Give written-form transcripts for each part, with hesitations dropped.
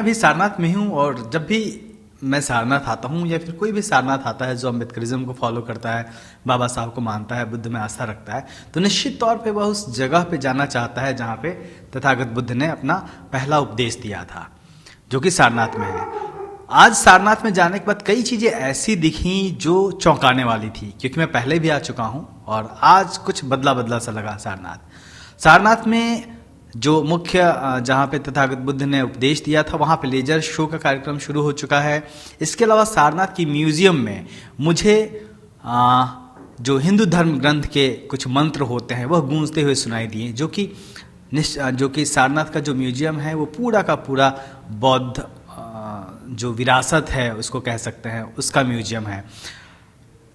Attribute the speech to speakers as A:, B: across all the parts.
A: मैं भी सारनाथ में हूँ और जब भी मैं सारनाथ आता हूँ या फिर कोई भी सारनाथ आता है जो अम्बेडकरिज्म को फॉलो करता है, बाबा साहब को मानता है, बुद्ध में आस्था रखता है, तो निश्चित तौर पे वह उस जगह पे जाना चाहता है जहाँ पे तथागत बुद्ध ने अपना पहला उपदेश दिया था, जो कि सारनाथ में है। आज सारनाथ में जाने के बाद कई चीज़ें ऐसी दिखी जो चौंकाने वाली थी, क्योंकि मैं पहले भी आ चुका हूँ और आज कुछ बदला बदला सा लगा। सारनाथ में जो मुख्य जहाँ पे तथागत बुद्ध ने उपदेश दिया था, वहाँ पे लेजर शो का कार्यक्रम शुरू हो चुका है। इसके अलावा सारनाथ की म्यूजियम में मुझे जो हिंदू धर्म ग्रंथ के कुछ मंत्र होते हैं वह गूंजते हुए सुनाई दिए, जो कि सारनाथ का जो म्यूजियम है वो पूरा का पूरा बौद्ध जो विरासत है उसको कह सकते हैं, उसका म्यूजियम है।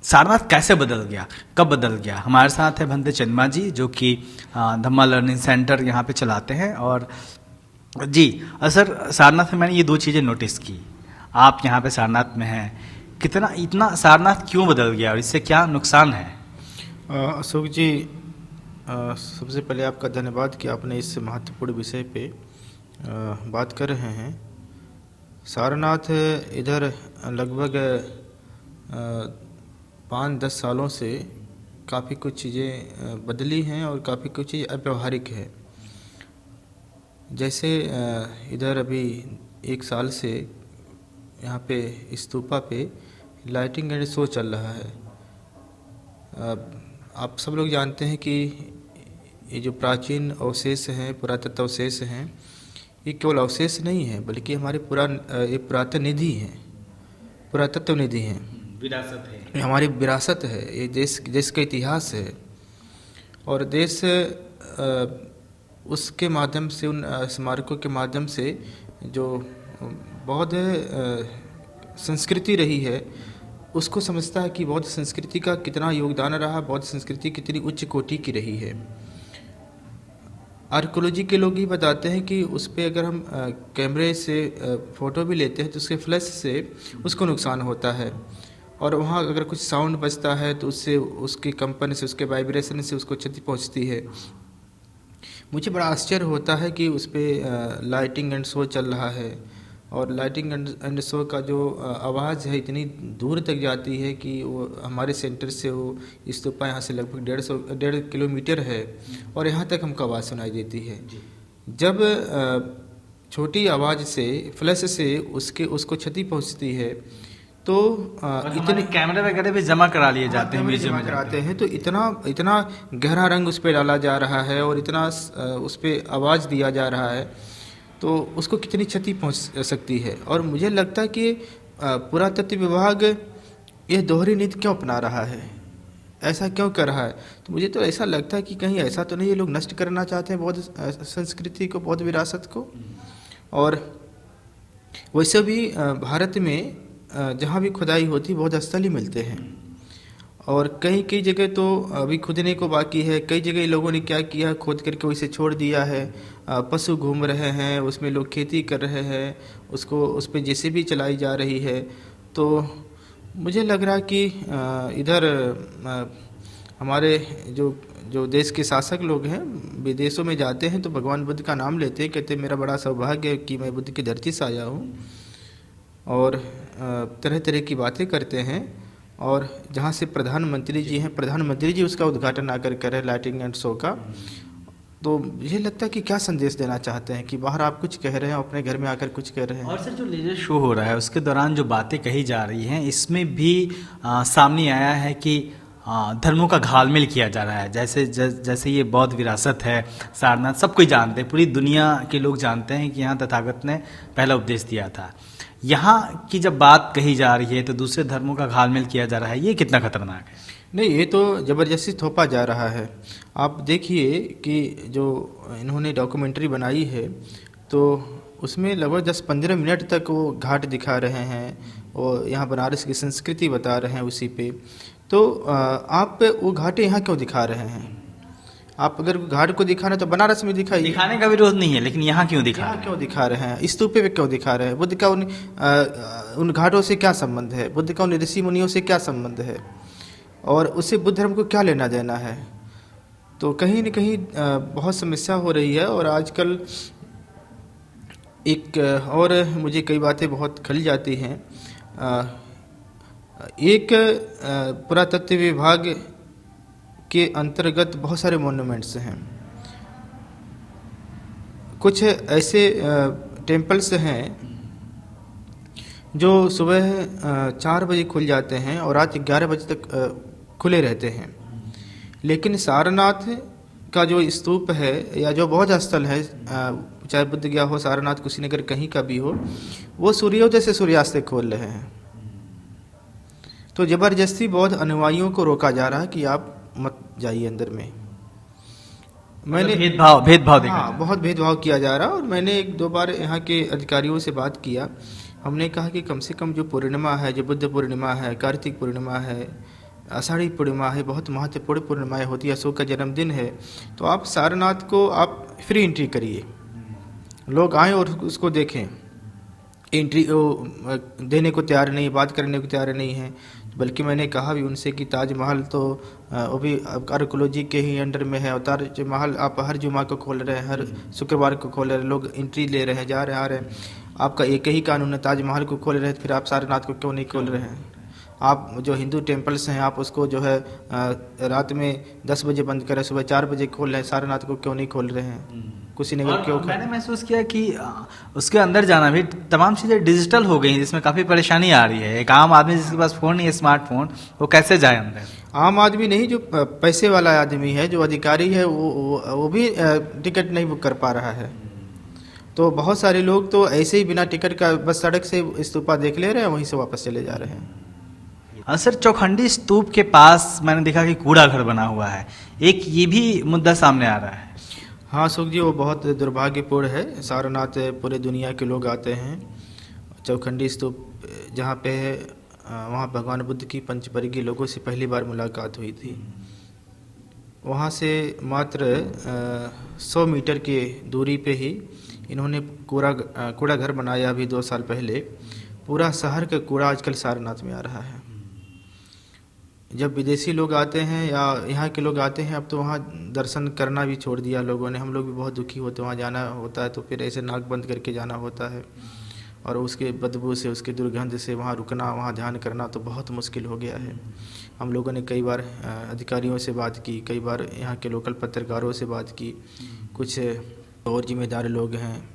A: सारनाथ कैसे बदल गया, कब बदल गया? हमारे साथ है भंते चंद्रमा जी, जो कि धम्मा लर्निंग सेंटर यहाँ पे चलाते हैं। और जी सर, सारनाथ में मैंने ये दो चीज़ें नोटिस की। आप यहाँ पे सारनाथ में हैं, इतना सारनाथ क्यों बदल गया और इससे क्या नुकसान है?
B: अशोक जी, सबसे पहले आपका धन्यवाद कि आपने इस महत्वपूर्ण विषय पे बात कर रहे हैं। सारनाथ इधर लगभग 5-10 सालों से काफ़ी कुछ चीज़ें बदली हैं और काफ़ी कुछ चीज़ अव्यवहारिक है। जैसे इधर अभी 1 साल से यहाँ पे स्तूपा पे लाइटिंग एंड शो चल रहा है। आप सब लोग जानते हैं कि ये जो प्राचीन अवशेष हैं, पुरातत्व अवशेष हैं, ये केवल अवशेष नहीं है बल्कि हमारे ये पुरातन निधि हैं, पुरातत्व निधि हैं,
A: विरासत है,
B: हमारी विरासत है, ये देश का इतिहास है। और देश उसके माध्यम से, उन स्मारकों के माध्यम से जो बौद्ध संस्कृति रही है उसको समझता है कि बौद्ध संस्कृति का कितना योगदान रहा, बौद्ध संस्कृति कितनी उच्च कोटि की रही है। आर्कोलॉजी के लोग ही बताते हैं कि उस पर अगर हम कैमरे से फ़ोटो भी लेते हैं तो उसके फ्लैश से उसको नुकसान होता है, और वहाँ अगर कुछ साउंड बजता है तो उससे, उसकी कंपन से, उसके वाइब्रेशन से उसको क्षति पहुँचती है। मुझे बड़ा आश्चर्य होता है कि उस पर लाइटिंग एंड शो चल रहा है, और लाइटिंग एंड शो का जो आवाज़ है इतनी दूर तक जाती है कि वो हमारे सेंटर से, वो स्तूपा यहाँ से लगभग 1.5 किलोमीटर है और यहाँ तक हमको आवाज़ सुनाई देती है। जब छोटी आवाज़ से, फ्लैश से उसको क्षति पहुँचती है तो
A: इतने कैमरे वगैरह भी जमा करा लिए जाते हैं, म्यूजियम में
B: कराते हैं, तो इतना गहरा रंग उस पर डाला जा रहा है और इतना उस पर आवाज़ दिया जा रहा है, तो उसको कितनी क्षति पहुंच सकती है। और मुझे लगता है कि पुरातत्व विभाग यह दोहरी नीति क्यों अपना रहा है, ऐसा क्यों कर रहा है? तो मुझे तो ऐसा लगता है कि कहीं ऐसा तो नहीं ये लोग नष्ट करना चाहते हैं बौद्ध संस्कृति को, बौद्ध विरासत को। और वैसे भी भारत में जहाँ भी खुदाई होती बौद्ध स्थल ही मिलते हैं, और कई जगह तो अभी खुदने को बाकी है। कई जगह लोगों ने क्या किया, खोद करके वैसे छोड़ दिया है, पशु घूम रहे हैं उसमें, लोग खेती कर रहे हैं, उस पर जेसीबी चलाई जा रही है। तो मुझे लग रहा है कि इधर हमारे जो देश के शासक लोग हैं विदेशों में जाते हैं तो भगवान बुद्ध का नाम लेते हैं, कहते हैं मेरा बड़ा सौभाग्य है कि मैं बुद्ध की धरती से आया हूँ, और तरह तरह की बातें करते हैं। और जहाँ से प्रधानमंत्री जी हैं, प्रधानमंत्री जी उसका उद्घाटन आकर करें लाइटिंग एंड शो का, तो मुझे लगता है कि क्या संदेश देना चाहते हैं कि बाहर आप कुछ कह रहे हैं, अपने घर में आकर कुछ कह रहे हैं।
A: और सर, जो लेजर शो हो रहा है उसके दौरान जो बातें कही जा रही हैं, इसमें भी सामने आया है कि धर्मों का घालमेल किया जा रहा है। जैसे ये बौद्ध विरासत है सारनाथ, सब कोई जानते हैं, पूरी दुनिया के लोग जानते हैं कि यहाँ तथागत ने पहला उपदेश दिया था। यहाँ की जब बात कही जा रही है तो दूसरे धर्मों का घालमेल किया जा रहा है, ये कितना खतरनाक है?
B: नहीं, ये तो ज़बरदस्ती थोपा जा रहा है। आप देखिए कि जो इन्होंने डॉक्यूमेंट्री बनाई है तो उसमें लगभग 10-15 मिनट तक वो घाट दिखा रहे हैं, और यहाँ बनारस की संस्कृति बता रहे हैं उसी पे। तो आप वो घाटे यहाँ क्यों दिखा रहे हैं? आप अगर घाट को दिखाना तो बनारस में दिखाइए,
A: दिखाने का विरोध नहीं है, लेकिन यहाँ क्यों
B: दिखा रहे हैं? स्तूपे पे क्यों दिखा रहे हैं? बुद्ध का उन घाटों से क्या संबंध है? बुद्ध का उन ऋषि मुनियों से क्या संबंध है? और उससे बुद्ध धर्म को क्या लेना देना है? तो कहीं न कहीं बहुत समस्या हो रही है। और आजकल एक और मुझे कई बातें बहुत खल जाती हैं। एक पुरातत्व विभाग के अंतर्गत बहुत सारे मॉन्यूमेंट्स हैं। कुछ ऐसे टेम्पल्स हैं जो सुबह 4 बजे खुल जाते हैं और रात 11 बजे तक खुले रहते हैं। लेकिन सारनाथ का जो स्तूप है या जो बौद्ध स्थल है, चाहे बुद्ध गया हो, सारनाथ, कुशीनगर, कहीं का भी हो, वो सूर्योदय से सूर्यास्त तक खोल रहे हैं। तो जबरदस्ती बौद्ध अनुयायियों को रोका जा रहा है कि आप मत जाइए अंदर में। मैंने
A: भेदभाव देखा
B: हाँ, बहुत भेदभाव किया जा रहा है। और मैंने 1-2 बार यहाँ के अधिकारियों से बात किया। हमने कहा कि कम से कम जो पूर्णिमा है, जो बुद्ध पूर्णिमा है, कार्तिक पूर्णिमा है, आषाढ़ी पूर्णिमा है, बहुत महत्वपूर्ण पूर्णिमाएँ होती है, अशोक का जन्मदिन है, तो आप सारनाथ को आप फ्री एंट्री करिए, लोग आएँ और उसको देखें। एंट्री देने को तैयार नहीं, बात करने को तैयार नहीं है। बल्कि मैंने कहा भी उनसे कि ताजमहल तो वो भी आर्कोलॉजी के ही अंडर में है, और ताजमहल आप हर जुमा को खोल रहे हैं, हर शुक्रवार को खोल रहे हैं, लोग एंट्री ले रहे हैं, जा रहे हैं, आ रहे हैं। आपका एक ही कानून है, ताजमहल को खोल रहे हैं, फिर आप सारनाथ को क्यों नहीं खोल रहे हैं? आप जो हिंदू टेम्पल्स हैं, आप उसको जो है रात में 10 बजे बंद करें, सुबह 4 बजे खोल रहे हैं, सारनाथ को क्यों नहीं खोल रहे हैं? कुशीनगर क्यों?
A: मैंने महसूस किया कि उसके अंदर जाना भी तमाम चीज़ें डिजिटल हो गई हैं, जिसमें काफ़ी परेशानी आ रही है। एक आम आदमी जिसके पास फ़ोन नहीं है, स्मार्टफोन, वो कैसे जाए अंदर?
B: आम आदमी नहीं, जो पैसे वाला आदमी है, जो अधिकारी है, वो भी टिकट नहीं बुक कर पा रहा है। तो बहुत सारे लोग तो ऐसे ही बिना टिकट का बस सड़क से स्तूपा देख ले रहे हैं, वहीं से वापस चले जा रहे हैं।
A: सर, चौखंडी स्तूप के पास मैंने देखा कि कूड़ा घर बना हुआ है, एक ये भी मुद्दा सामने आ रहा है।
B: हाँ सुख जी, वो बहुत दुर्भाग्यपूर्ण है। सारनाथ पूरे दुनिया के लोग आते हैं। चौखंडी स्तूप जहाँ पे है, वहाँ भगवान बुद्ध की पंचवर्गीय लोगों से पहली बार मुलाकात हुई थी। वहाँ से मात्र 100 मीटर की दूरी पे ही इन्होंने कूड़ा घर बनाया अभी 2 साल पहले। पूरा शहर का कूड़ा आजकल सारनाथ में आ रहा है। जब विदेशी लोग आते हैं या यहाँ के लोग आते हैं, अब तो वहाँ दर्शन करना भी छोड़ दिया लोगों ने। हम लोग भी बहुत दुखी होते हैं, वहाँ जाना होता है तो फिर ऐसे नाक बंद करके जाना होता है, और उसके बदबू से, उसके दुर्गंध से वहाँ रुकना, वहाँ ध्यान करना तो बहुत मुश्किल हो गया है। हम लोगों ने कई बार अधिकारियों से बात की, कई बार यहाँ के लोकल पत्रकारों से बात की, कुछ और जिम्मेदार लोग हैं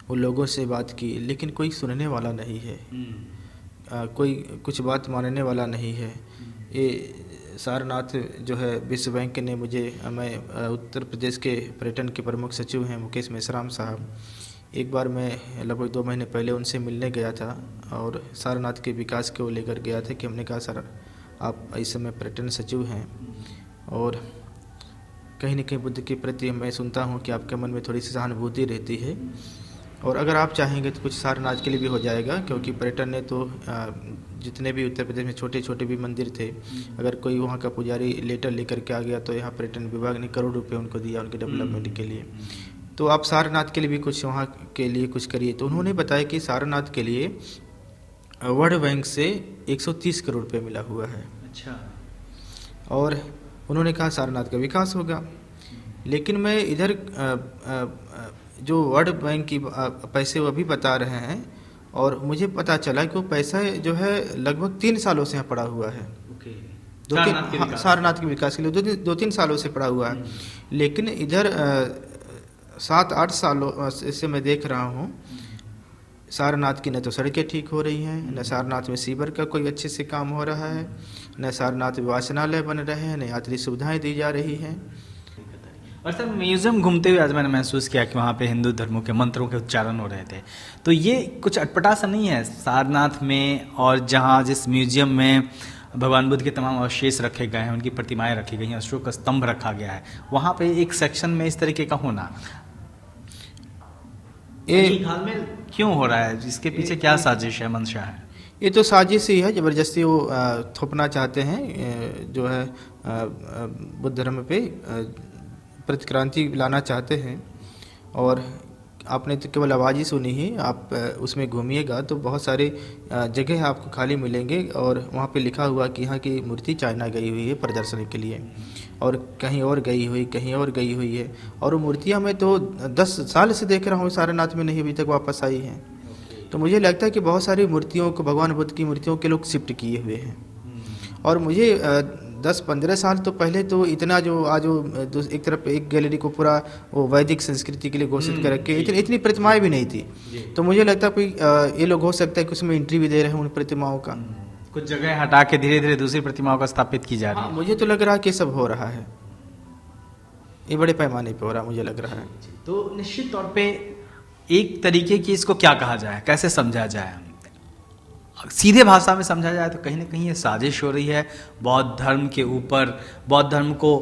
B: उन लोगों से बात की, लेकिन कोई सुनने वाला नहीं है, कोई कुछ बात मानने वाला नहीं है। ये सारनाथ जो है, विश्व बैंक ने मुझे, मैं उत्तर प्रदेश के पर्यटन के प्रमुख सचिव हैं मुकेश मेश्राम साहब, एक बार मैं लगभग 2 महीने पहले उनसे मिलने गया था और सारनाथ के विकास को लेकर गया था कि हमने कहा सर, आप इस समय पर्यटन सचिव हैं और कहीं न कहीं बुद्ध के प्रति मैं सुनता हूँ कि आपके मन में थोड़ी सी सहानुभूति रहती है, और अगर आप चाहेंगे तो कुछ सारनाथ के लिए भी हो जाएगा, क्योंकि पर्यटन ने तो जितने भी उत्तर प्रदेश में छोटे छोटे भी मंदिर थे, अगर कोई वहाँ का पुजारी लेटर लेकर के आ गया तो यहाँ पर्यटन विभाग ने करोड़ रुपए उनको दिया उनके डेवलपमेंट के लिए। तो आप सारनाथ के लिए भी कुछ वहाँ के लिए कुछ करिए। तो उन्होंने बताया कि सारनाथ के लिए वर्ल्ड बैंक से 130 करोड़ रुपये मिला हुआ है।
A: अच्छा।
B: और उन्होंने कहा सारनाथ का विकास होगा। लेकिन मैं इधर जो वर्ल्ड बैंक की पैसे वो भी बता रहे हैं, और मुझे पता चला कि वो पैसा जो है लगभग 3 सालों से यहाँ पड़ा हुआ है। सारनाथ के विकास के लिए 2-3 सालों से पड़ा हुआ है। लेकिन इधर 7-8 सालों से मैं देख रहा हूँ, सारनाथ की न तो सड़कें ठीक हो रही हैं, न सारनाथ में सीवर का कोई अच्छे से काम हो रहा है, न सारनाथ में वाचनालय बन रहे हैं, न यात्री सुविधाएं दी जा रही हैं।
A: और सर, म्यूजियम घूमते हुए आज मैंने महसूस किया कि वहाँ पे हिंदू धर्मों के मंत्रों के उच्चारण हो रहे थे। तो ये कुछ अटपटा सा नहीं है सारनाथ में, और जहाँ जिस म्यूजियम में भगवान बुद्ध के तमाम अवशेष रखे गए हैं, उनकी प्रतिमाएं रखी गई हैं, अशोक स्तंभ रखा गया है, वहाँ पे एक सेक्शन में इस तरीके का होना, ये घालमेल क्यों हो रहा है? इसके पीछे क्या साजिश है, मंशा है?
B: ये तो साजिश ही है, ज़बरदस्ती वो थोपना चाहते हैं, जो है बुद्ध धर्म पे प्रतिक्रांति लाना चाहते हैं। और आपने तो केवल आवाज़ ही सुनी ही, आप उसमें घूमिएगा तो बहुत सारे जगह आपको खाली मिलेंगे और वहाँ पे लिखा हुआ कि यहाँ की मूर्ति चाइना गई हुई है प्रदर्शनी के लिए, और कहीं और गई हुई, कहीं और गई हुई है। और वो मूर्तियाँ मैं तो 10 साल से देख रहा हूँ सारनाथ में, नहीं अभी तक वापस आई हैं। तो मुझे लगता है कि बहुत सारी मूर्तियों को, भगवान बुद्ध की मूर्तियों के लोग शिफ्ट किए हुए हैं। और मुझे 10-15 साल तो पहले तो इतना जो आज वो एक तरफ एक गैलरी को पूरा वो वैदिक संस्कृति के लिए घोषित कर रखे, इतनी प्रतिमाएं भी नहीं थी। तो मुझे लगता है कोई ये लोग हो सकता है कि उसमें एंट्री भी दे रहे हैं उन प्रतिमाओं का।
A: कुछ जगह हटा के धीरे धीरे दूसरी प्रतिमाओं का स्थापित की जा रही
B: हाँ,
A: है।
B: मुझे तो लग रहा है कि ये सब हो रहा है, ये बड़े पैमाने पे हो रहा है, मुझे लग रहा है।
A: तो निश्चित तौर पे एक तरीके की इसको क्या कहा जाए, कैसे समझा जाए? सीधे भाषा में समझा जाए तो कहीं ना कहीं ये साजिश हो रही है बौद्ध धर्म के ऊपर, बौद्ध धर्म को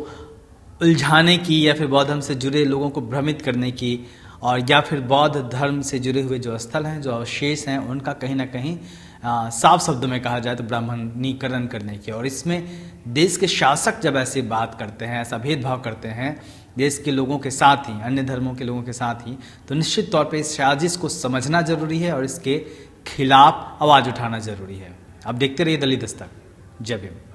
A: उलझाने की, या फिर बौद्ध धर्म से जुड़े लोगों को भ्रमित करने की, और या फिर बौद्ध धर्म से जुड़े हुए जो स्थल हैं, जो अवशेष हैं, उनका कहीं ना कहीं साफ शब्दों में कहा जाए तो ब्राह्मणीकरण करने की। और इसमें देश के शासक जब ऐसी बात करते हैं, ऐसा भेदभाव करते हैं देश के लोगों के साथ ही, अन्य धर्मों के लोगों के साथ ही, तो निश्चित तौर पे इस साजिश को समझना जरूरी है और इसके खिलाफ आवाज़ उठाना जरूरी है। अब देखते रहिए दलित दस्तक। जय भीम।